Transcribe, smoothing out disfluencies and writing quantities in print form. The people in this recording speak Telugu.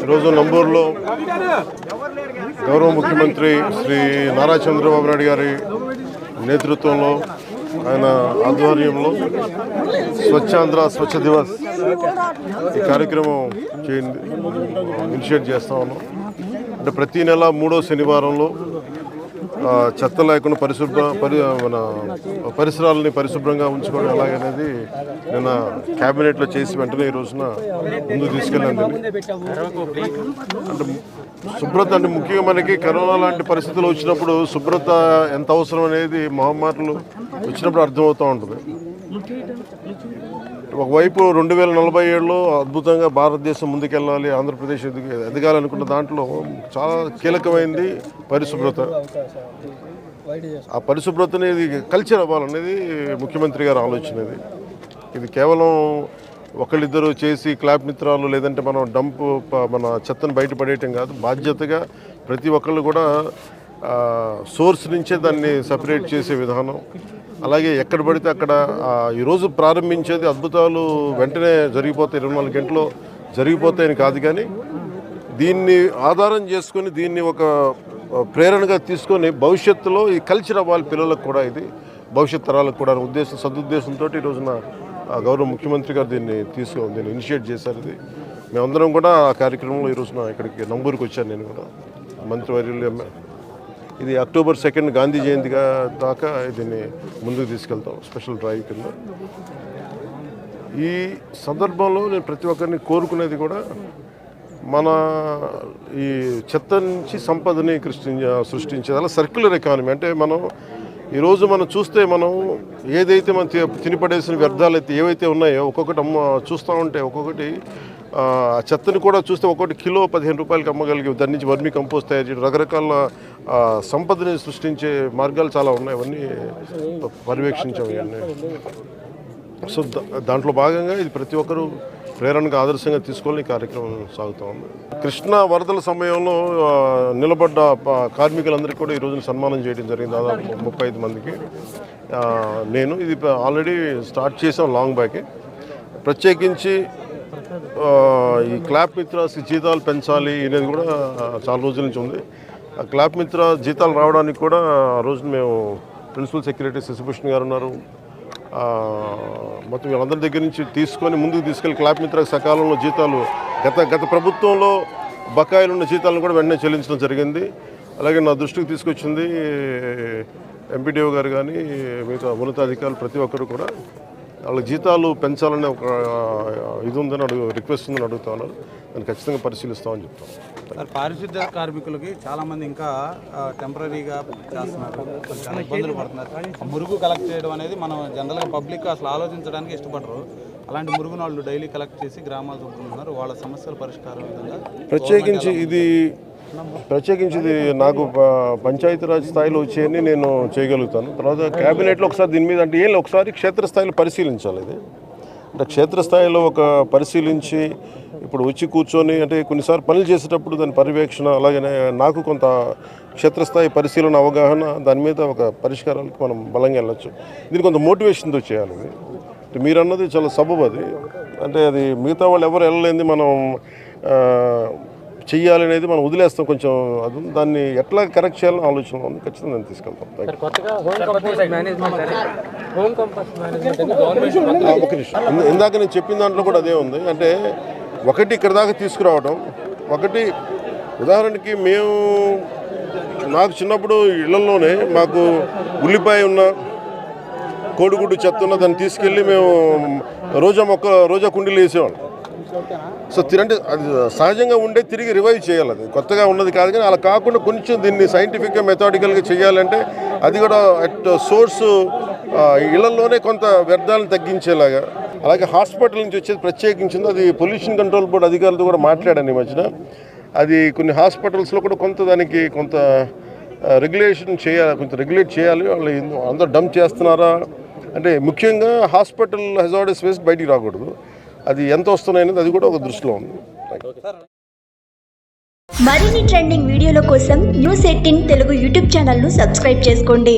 ఈరోజు నంబూరులో గౌరవ ముఖ్యమంత్రి శ్రీ నారా చంద్రబాబు నాయుడు గారి నేతృత్వంలో ఆయన ఆధ్వర్యంలో స్వచ్ఛాంధ్ర స్వచ్ఛ దివస్ ఈ కార్యక్రమం ఇనిషియేట్ చేస్తా ఉన్నాం. అంటే ప్రతి నెల 3వ శనివారంలో చెత్త లేకుండా మన పరిసరాలని పరిశుభ్రంగా ఉంచుకోవడం ఎలాగనేది నిన్న క్యాబినెట్లో చేసి వెంటనే ఈ రోజున ముందుకు తీసుకెళ్ళండి. అంటే శుభ్రత అంటే ముఖ్యంగా మనకి కరోనా లాంటి పరిస్థితులు వచ్చినప్పుడు శుభ్రత ఎంత అవసరం అనేది మహమ్మారులు వచ్చినప్పుడు అర్థమవుతూ ఉంటుంది. ఒకవైపు 2047లో అద్భుతంగా భారతదేశం ముందుకెళ్ళాలి, ఆంధ్రప్రదేశ్ ఎదగాలనుకున్న దాంట్లో చాలా కీలకమైంది పరిశుభ్రత. ఆ పరిశుభ్రతని కల్చర్ అవ్వాలనేది ముఖ్యమంత్రి గారి ఆలోచన. ఇది కేవలం ఒకళ్ళిద్దరు చేసి క్లాప్ మిత్రాలు లేదంటే మనం మన చెత్తను బయటపడేయటం కాదు, బాధ్యతగా ప్రతి ఒక్కళ్ళు కూడా సోర్స్ నుంచే దాన్ని సపరేట్ చేసే విధానం. అలాగే ఎక్కడ పడితే అక్కడ ఈరోజు ప్రారంభించేది అద్భుతాలు వెంటనే జరిగిపోతాయి, 24 గంటల్లో జరిగిపోతాయని కాదు, కానీ దీన్ని ఆధారం చేసుకొని దీన్ని ఒక ప్రేరణగా తీసుకొని భవిష్యత్తులో ఈ కల్చర్ అవ్వాలి పిల్లలకు కూడా, ఇది భవిష్యత్ తరాలకు కూడా సదుద్దేశంతో ఈ రోజున గౌరవ ముఖ్యమంత్రి గారు దీన్ని ఇనిషియేట్ చేశారు. ఇది మేమందరం కూడా ఆ కార్యక్రమంలో ఈ రోజున ఇక్కడికి నంబూరుకి వచ్చాను. నేను కూడా మంత్రివర్యులు ఇది అక్టోబర్ 2 గాంధీ జయంతి దాకా దీన్ని ముందుకు తీసుకెళ్తాం స్పెషల్ డ్రైవ్ కింద. ఈ సందర్భంలో నేను ప్రతి ఒక్కరిని కోరుకునేది కూడా మన ఈ చెత్త నుంచి సంపదని సృష్టించేది అలా సర్క్యులర్ ఎకానమీ. అంటే ఈరోజు మనం చూస్తే మనం ఏదైతే మనం తినిపడేసిన వ్యర్థాలు అయితే ఏవైతే ఉన్నాయో ఒక్కొక్కటి చూస్తూ ఉంటే ఒక్కొక్కటి చెత్తని కూడా చూస్తే ఒక్కొక్కటి కిలో 15 రూపాయలకి అమ్మగలిగి దాని నుంచి వర్మీ కంపోస్ట్ తయారు చేయడం, రకరకాల సంపదని సృష్టించే మార్గాలు చాలా ఉన్నాయి. అవన్నీ పర్యవేక్షించాము ఇవన్నీ. సో దాంట్లో భాగంగా ఇది ప్రతి ఒక్కరూ ప్రేరణగా ఆదర్శంగా తీసుకోవాలని ఈ కార్యక్రమం సాగుతూ ఉంది. కృష్ణా వరదల సమయంలో నిలబడ్డ కార్మికులందరికీ కూడా ఈ రోజున సన్మానం చేయడం జరిగింది, దాదాపు 35 మందికి. నేను ఇది ఆల్రెడీ స్టార్ట్ చేసాం లాంగ్ బ్యాకే. ప్రత్యేకించి ఈ క్లాప్ మిత్రాస్ జీతాలు పెంచాలి అనేది కూడా చాలా రోజుల నుంచి ఉంది. ఆ క్లాప్ మిత్ర జీతాలు రావడానికి కూడా ఆ రోజున మేము ప్రిన్సిపల్ సెక్రటరీ శశిభూషణ్ గారు ఉన్నారు, మొత్తం వీళ్ళందరి దగ్గర నుంచి తీసుకొని ముందుకు తీసుకెళ్ళి క్లాప్ మిత్రకు సకాలంలో జీతాలు గత ప్రభుత్వంలో బకాయిలు ఉన్న జీతాలను కూడా వెంటనే చెల్లించడం జరిగింది. అలాగే నా దృష్టికి తీసుకొచ్చింది ఎంపీడీఓ గారు కానీ మిగతా ఉన్నతాధికారులు ప్రతి ఒక్కరు కూడా వాళ్ళకి జీతాలు పెంచాలనే ఒక ఇది ఉందని రిక్వెస్ట్ ఉందని అడుగుతా ఉన్నారు. దాన్ని ఖచ్చితంగా పరిశీలిస్తామని చెప్తాం. పారిశుద్ధ్య కార్మికులకి చాలామంది ఇంకా టెంపరీగా చేస్తున్నారు, చాలా ఇబ్బందులు పడుతున్నారు. మురుగు కలెక్ట్ చేయడం అనేది మనం జనరల్గా పబ్లిక్ అసలు ఆలోచించడానికి ఇష్టపడరు. అలాంటి మురుగును వాళ్ళు డైలీ కలెక్ట్ చేసి గ్రామాలు చూపుతున్నారు. వాళ్ళ సమస్యల పరిష్కారం విధంగా ప్రత్యేకించి ఇది నాకు పంచాయతీరాజ్ స్థాయిలో వచ్చేయని నేను చేయగలుగుతాను. తర్వాత క్యాబినెట్లో ఒకసారి దీని మీద అంటే ఒకసారి క్షేత్రస్థాయిలో పరిశీలించాలి. ఇది అంటే క్షేత్రస్థాయిలో ఒక పరిశీలించి ఇప్పుడు వచ్చి కూర్చొని అంటే కొన్నిసార్లు పనులు చేసేటప్పుడు దాని పర్యవేక్షణ, అలాగనే నాకు కొంత క్షేత్రస్థాయి పరిశీలన అవగాహన, దాని మీద ఒక పరిష్కారాలకు మనం బలంగా వెళ్ళచ్చు. దీనికి కొంత మోటివేషన్తో చేయాలి. ఇది మీరు అన్నది చాలా సబబు. అది అంటే అది మిగతా వాళ్ళు ఎవరు వెళ్ళలేంది మనం చెయ్యాలి అనేది మనం వదిలేస్తాం. కొంచెం అది దాన్ని ఎట్లా కరెక్ట్ చేయాలని ఆలోచన ఉంది. ఖచ్చితంగా దాన్ని తీసుకెళ్తాం. ఒక నిమిషం, ఇందాక నేను చెప్పిన దాంట్లో కూడా అదే ఉంది. అంటే ఒకటి ఇక్కడ దాకా తీసుకురావడం, ఒకటి ఉదాహరణకి నాకు చిన్నప్పుడు ఇళ్లలోనే మాకు ఉల్లిపాయ ఉన్న కోడిగుడ్డు చెత్త ఉన్న దాన్ని తీసుకెళ్ళి మేము రోజా కుండీలు వేసేవాళ్ళం. సో అంటే అది సహజంగా ఉండే తిరిగి రివైవ్ చేయాలి. అది కొత్తగా ఉన్నది కాదు, కానీ అలా కాకుండా కొంచెం దీన్ని సైంటిఫిక్గా మెథాడికల్గా చేయాలంటే అది కూడా అట్ సోర్సు ఇళ్లలోనే కొంత వ్యర్థాలను తగ్గించేలాగా. అలాగే హాస్పిటల్ నుంచి వచ్చేది ప్రత్యేకించింది, అది పొల్యూషన్ కంట్రోల్ బోర్డు అధికారులతో కూడా మాట్లాడాను ఈ మధ్యన. అది కొన్ని హాస్పిటల్స్లో కూడా దానికి కొంత రెగ్యులేషన్ చేయాలి, కొంచెం రెగ్యులేట్ చేయాలి. వాళ్ళు అందరూ డంప్ చేస్తున్నారా అంటే ముఖ్యంగా హాస్పిటల్ హెజార్డస్ వేస్ట్ బయటికి రాకూడదు. అది ఎంత వస్తున్నాయనేది అది కూడా ఒక దృష్టిలో ఉంది. మరిన్ని ట్రెండింగ్ వీడియోల కోసం News18 తెలుగు యూట్యూబ్ ఛానల్ను సబ్స్క్రైబ్ చేసుకోండి.